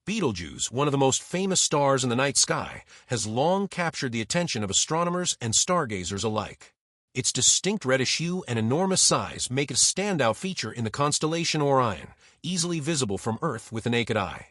Betelgeuse, one of the most famous stars in the night sky, has long captured the attention of astronomers and stargazers alike. Its distinct reddish hue and enormous size make it a standout feature in the constellation Orion, easily visible from Earth with the naked eye.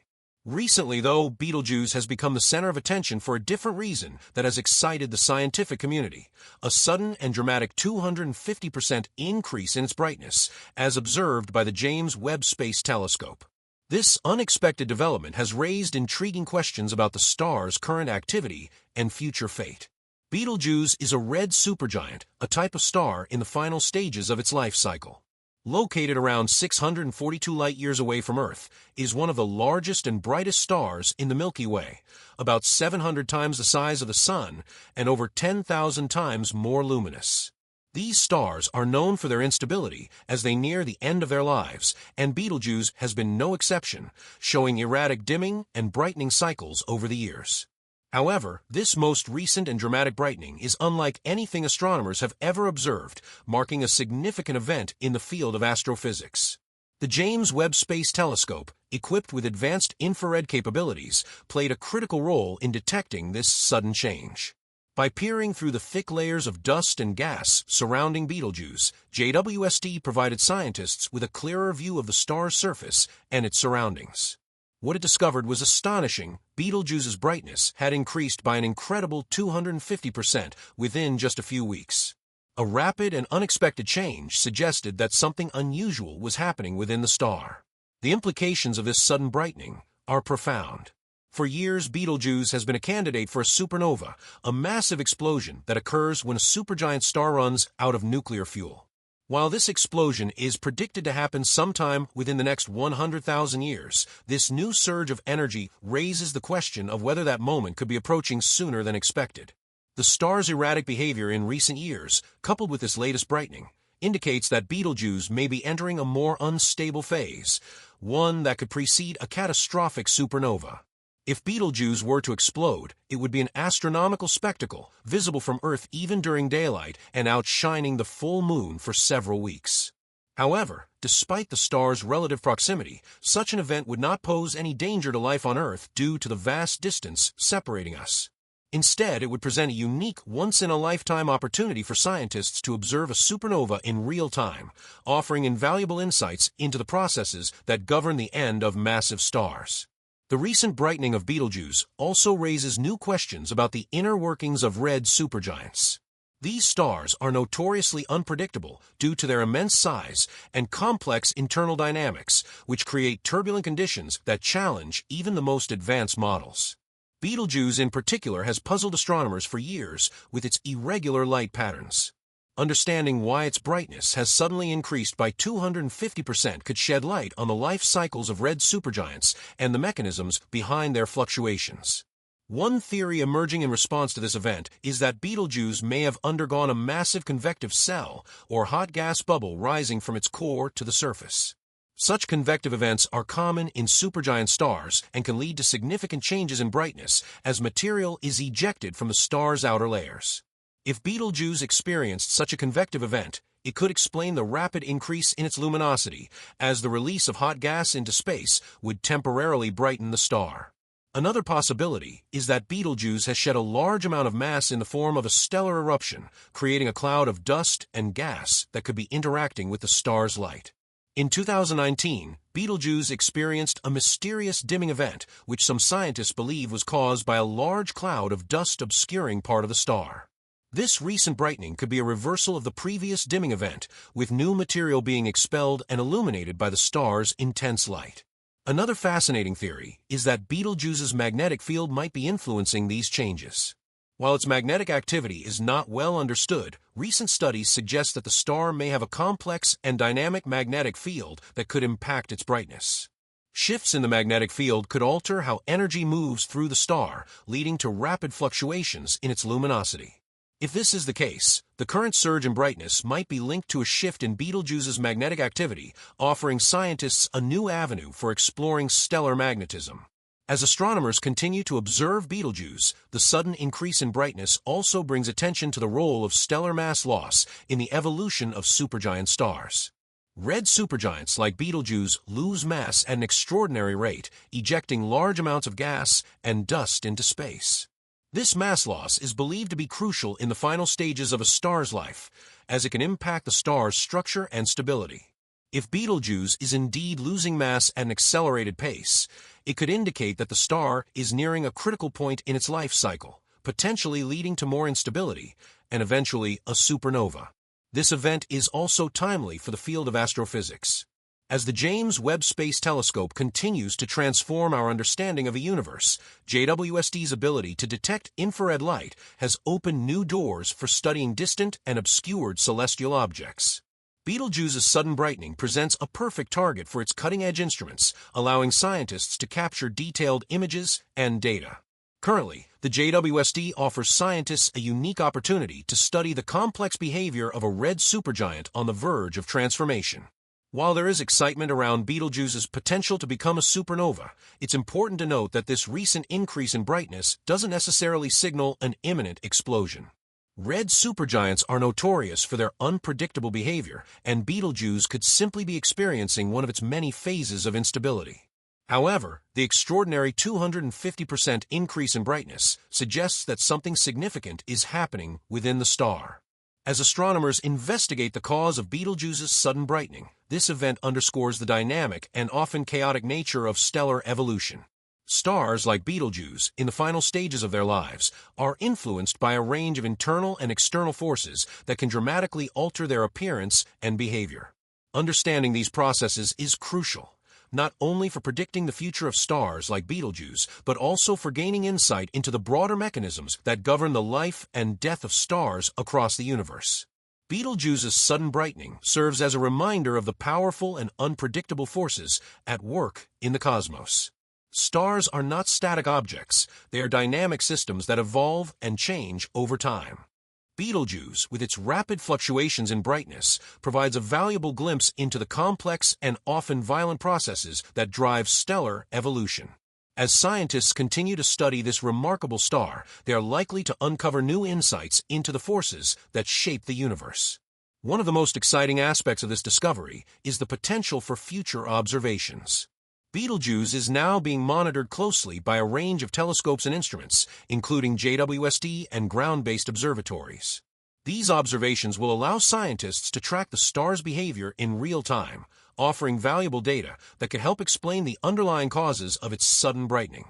Recently, though, Betelgeuse has become the center of attention for a different reason that has excited the scientific community: a sudden and dramatic 250% increase in its brightness, as observed by the James Webb Space Telescope. This unexpected development has raised intriguing questions about the star's current activity and future fate. Betelgeuse is a red supergiant, a type of star in the final stages of its life cycle. Located around 642 light-years away from Earth, is one of the largest and brightest stars in the Milky Way, about 700 times the size of the Sun and over 10,000 times more luminous. These stars are known for their instability as they near the end of their lives, and Betelgeuse has been no exception, showing erratic dimming and brightening cycles over the years. However, this most recent and dramatic brightening is unlike anything astronomers have ever observed, marking a significant event in the field of astrophysics. The James Webb Space Telescope, equipped with advanced infrared capabilities, played a critical role in detecting this sudden change. By peering through the thick layers of dust and gas surrounding Betelgeuse, JWST provided scientists with a clearer view of the star's surface and its surroundings. What it discovered was astonishing. Betelgeuse's brightness had increased by an incredible 250% within just a few weeks. A rapid and unexpected change suggested that something unusual was happening within the star. The implications of this sudden brightening are profound. For years, Betelgeuse has been a candidate for a supernova, a massive explosion that occurs when a supergiant star runs out of nuclear fuel. While this explosion is predicted to happen sometime within the next 100,000 years, this new surge of energy raises the question of whether that moment could be approaching sooner than expected. The star's erratic behavior in recent years, coupled with this latest brightening, indicates that Betelgeuse may be entering a more unstable phase, one that could precede a catastrophic supernova. If Betelgeuse were to explode, it would be an astronomical spectacle, visible from Earth even during daylight and outshining the full moon for several weeks. However, despite the star's relative proximity, such an event would not pose any danger to life on Earth due to the vast distance separating us. Instead, it would present a unique, once-in-a-lifetime opportunity for scientists to observe a supernova in real time, offering invaluable insights into the processes that govern the end of massive stars. The recent brightening of Betelgeuse also raises new questions about the inner workings of red supergiants. These stars are notoriously unpredictable due to their immense size and complex internal dynamics, which create turbulent conditions that challenge even the most advanced models. Betelgeuse in particular has puzzled astronomers for years with its irregular light patterns. Understanding why its brightness has suddenly increased by 250% could shed light on the life cycles of red supergiants and the mechanisms behind their fluctuations. One theory emerging in response to this event is that Betelgeuse may have undergone a massive convective cell or hot gas bubble rising from its core to the surface. Such convective events are common in supergiant stars and can lead to significant changes in brightness as material is ejected from the star's outer layers. If Betelgeuse experienced such a convective event, it could explain the rapid increase in its luminosity, as the release of hot gas into space would temporarily brighten the star. Another possibility is that Betelgeuse has shed a large amount of mass in the form of a stellar eruption, creating a cloud of dust and gas that could be interacting with the star's light. In 2019, Betelgeuse experienced a mysterious dimming event, which some scientists believe was caused by a large cloud of dust obscuring part of the star. This recent brightening could be a reversal of the previous dimming event, with new material being expelled and illuminated by the star's intense light. Another fascinating theory is that Betelgeuse's magnetic field might be influencing these changes. While its magnetic activity is not well understood, recent studies suggest that the star may have a complex and dynamic magnetic field that could impact its brightness. Shifts in the magnetic field could alter how energy moves through the star, leading to rapid fluctuations in its luminosity. If this is the case, the current surge in brightness might be linked to a shift in Betelgeuse's magnetic activity, offering scientists a new avenue for exploring stellar magnetism. As astronomers continue to observe Betelgeuse, the sudden increase in brightness also brings attention to the role of stellar mass loss in the evolution of supergiant stars. Red supergiants like Betelgeuse lose mass at an extraordinary rate, ejecting large amounts of gas and dust into space. This mass loss is believed to be crucial in the final stages of a star's life, as it can impact the star's structure and stability. If Betelgeuse is indeed losing mass at an accelerated pace, it could indicate that the star is nearing a critical point in its life cycle, potentially leading to more instability and eventually a supernova. This event is also timely for the field of astrophysics. As the James Webb Space Telescope continues to transform our understanding of the universe, JWST's ability to detect infrared light has opened new doors for studying distant and obscured celestial objects. Betelgeuse's sudden brightening presents a perfect target for its cutting-edge instruments, allowing scientists to capture detailed images and data. Currently, the JWST offers scientists a unique opportunity to study the complex behavior of a red supergiant on the verge of transformation. While there is excitement around Betelgeuse's potential to become a supernova, it's important to note that this recent increase in brightness doesn't necessarily signal an imminent explosion. Red supergiants are notorious for their unpredictable behavior, and Betelgeuse could simply be experiencing one of its many phases of instability. However, the extraordinary 250% increase in brightness suggests that something significant is happening within the star. As astronomers investigate the cause of Betelgeuse's sudden brightening, this event underscores the dynamic and often chaotic nature of stellar evolution. Stars like Betelgeuse, in the final stages of their lives, are influenced by a range of internal and external forces that can dramatically alter their appearance and behavior. Understanding these processes is crucial, not only for predicting the future of stars like Betelgeuse, but also for gaining insight into the broader mechanisms that govern the life and death of stars across the universe. Betelgeuse's sudden brightening serves as a reminder of the powerful and unpredictable forces at work in the cosmos. Stars are not static objects, they are dynamic systems that evolve and change over time. Betelgeuse, with its rapid fluctuations in brightness, provides a valuable glimpse into the complex and often violent processes that drive stellar evolution. As scientists continue to study this remarkable star, they are likely to uncover new insights into the forces that shape the universe. One of the most exciting aspects of this discovery is the potential for future observations. Betelgeuse is now being monitored closely by a range of telescopes and instruments, including JWST and ground-based observatories. These observations will allow scientists to track the star's behavior in real time, offering valuable data that could help explain the underlying causes of its sudden brightening.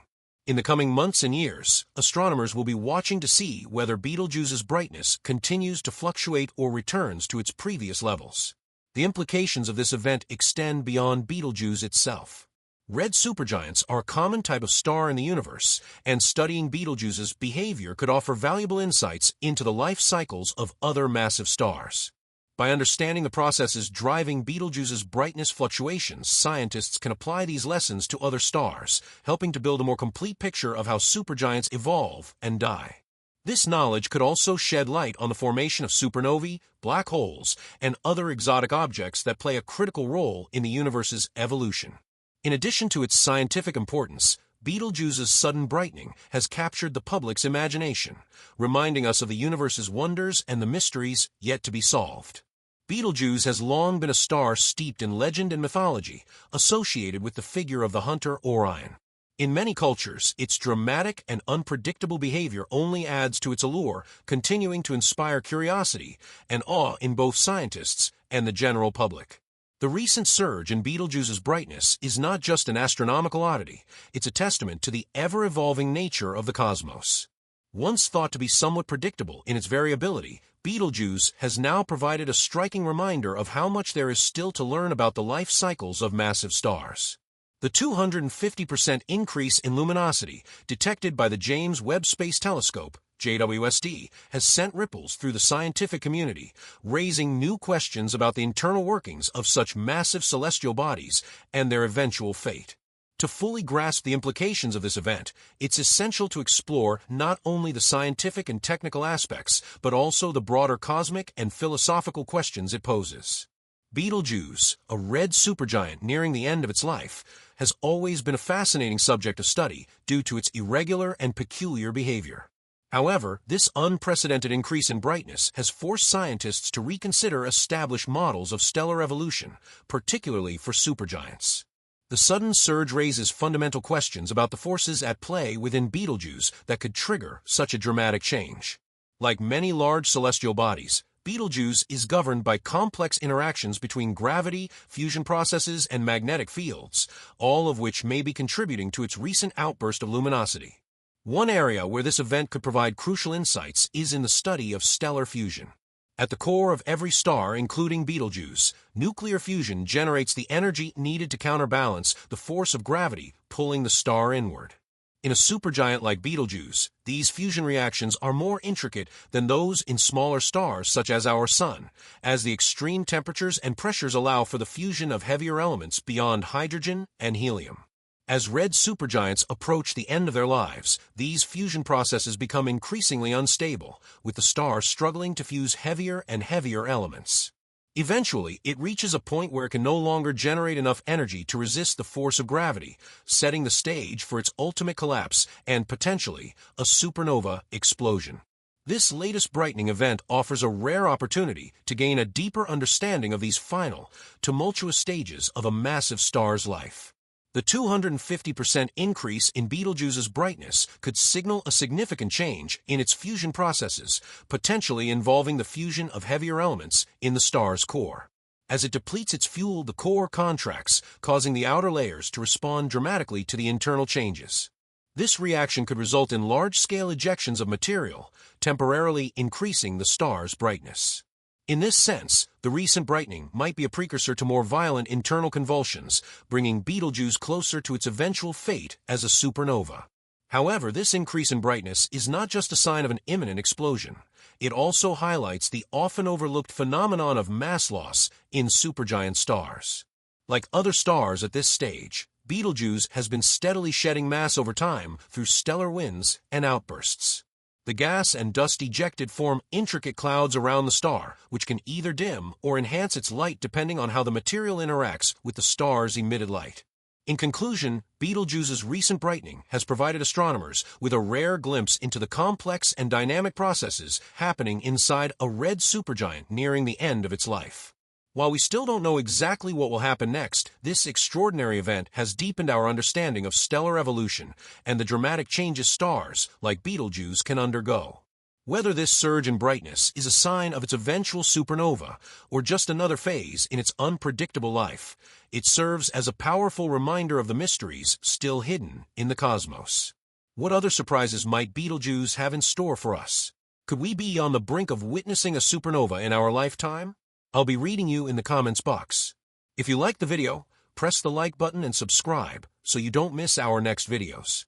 In the coming months and years, astronomers will be watching to see whether Betelgeuse's brightness continues to fluctuate or returns to its previous levels. The implications of this event extend beyond Betelgeuse itself. Red supergiants are a common type of star in the universe, and studying Betelgeuse's behavior could offer valuable insights into the life cycles of other massive stars. By understanding the processes driving Betelgeuse's brightness fluctuations, scientists can apply these lessons to other stars, helping to build a more complete picture of how supergiants evolve and die. This knowledge could also shed light on the formation of supernovae, black holes, and other exotic objects that play a critical role in the universe's evolution. In addition to its scientific importance, Betelgeuse's sudden brightening has captured the public's imagination, reminding us of the universe's wonders and the mysteries yet to be solved. Betelgeuse has long been a star steeped in legend and mythology, associated with the figure of the hunter Orion. In many cultures, its dramatic and unpredictable behavior only adds to its allure, continuing to inspire curiosity and awe in both scientists and the general public. The recent surge in Betelgeuse's brightness is not just an astronomical oddity, it's a testament to the ever-evolving nature of the cosmos. Once thought to be somewhat predictable in its variability, Betelgeuse has now provided a striking reminder of how much there is still to learn about the life cycles of massive stars. The 250% increase in luminosity detected by the James Webb Space Telescope, JWST, has sent ripples through the scientific community, raising new questions about the internal workings of such massive celestial bodies and their eventual fate. To fully grasp the implications of this event, it's essential to explore not only the scientific and technical aspects, but also the broader cosmic and philosophical questions it poses. Betelgeuse, a red supergiant nearing the end of its life, has always been a fascinating subject of study due to its irregular and peculiar behavior. However, this unprecedented increase in brightness has forced scientists to reconsider established models of stellar evolution, particularly for supergiants. The sudden surge raises fundamental questions about the forces at play within Betelgeuse that could trigger such a dramatic change. Like many large celestial bodies, Betelgeuse is governed by complex interactions between gravity, fusion processes, and magnetic fields, all of which may be contributing to its recent outburst of luminosity. One area where this event could provide crucial insights is in the study of stellar fusion. At the core of every star, including Betelgeuse, nuclear fusion generates the energy needed to counterbalance the force of gravity pulling the star inward. In a supergiant like Betelgeuse, these fusion reactions are more intricate than those in smaller stars such as our Sun, as the extreme temperatures and pressures allow for the fusion of heavier elements beyond hydrogen and helium. As red supergiants approach the end of their lives, these fusion processes become increasingly unstable, with the star struggling to fuse heavier and heavier elements. Eventually, it reaches a point where it can no longer generate enough energy to resist the force of gravity, setting the stage for its ultimate collapse and, potentially, a supernova explosion. This latest brightening event offers a rare opportunity to gain a deeper understanding of these final, tumultuous stages of a massive star's life. The 250% increase in Betelgeuse's brightness could signal a significant change in its fusion processes, potentially involving the fusion of heavier elements in the star's core. As it depletes its fuel, the core contracts, causing the outer layers to respond dramatically to the internal changes. This reaction could result in large-scale ejections of material, temporarily increasing the star's brightness. In this sense, the recent brightening might be a precursor to more violent internal convulsions, bringing Betelgeuse closer to its eventual fate as a supernova. However, this increase in brightness is not just a sign of an imminent explosion. It also highlights the often overlooked phenomenon of mass loss in supergiant stars. Like other stars at this stage, Betelgeuse has been steadily shedding mass over time through stellar winds and outbursts. The gas and dust ejected form intricate clouds around the star, which can either dim or enhance its light depending on how the material interacts with the star's emitted light. In conclusion, Betelgeuse's recent brightening has provided astronomers with a rare glimpse into the complex and dynamic processes happening inside a red supergiant nearing the end of its life. While we still don't know exactly what will happen next, this extraordinary event has deepened our understanding of stellar evolution and the dramatic changes stars, like Betelgeuse, can undergo. Whether this surge in brightness is a sign of its eventual supernova or just another phase in its unpredictable life, it serves as a powerful reminder of the mysteries still hidden in the cosmos. What other surprises might Betelgeuse have in store for us? Could we be on the brink of witnessing a supernova in our lifetime? I'll be reading you in the comments box. If you liked the video, press the like button and subscribe so you don't miss our next videos.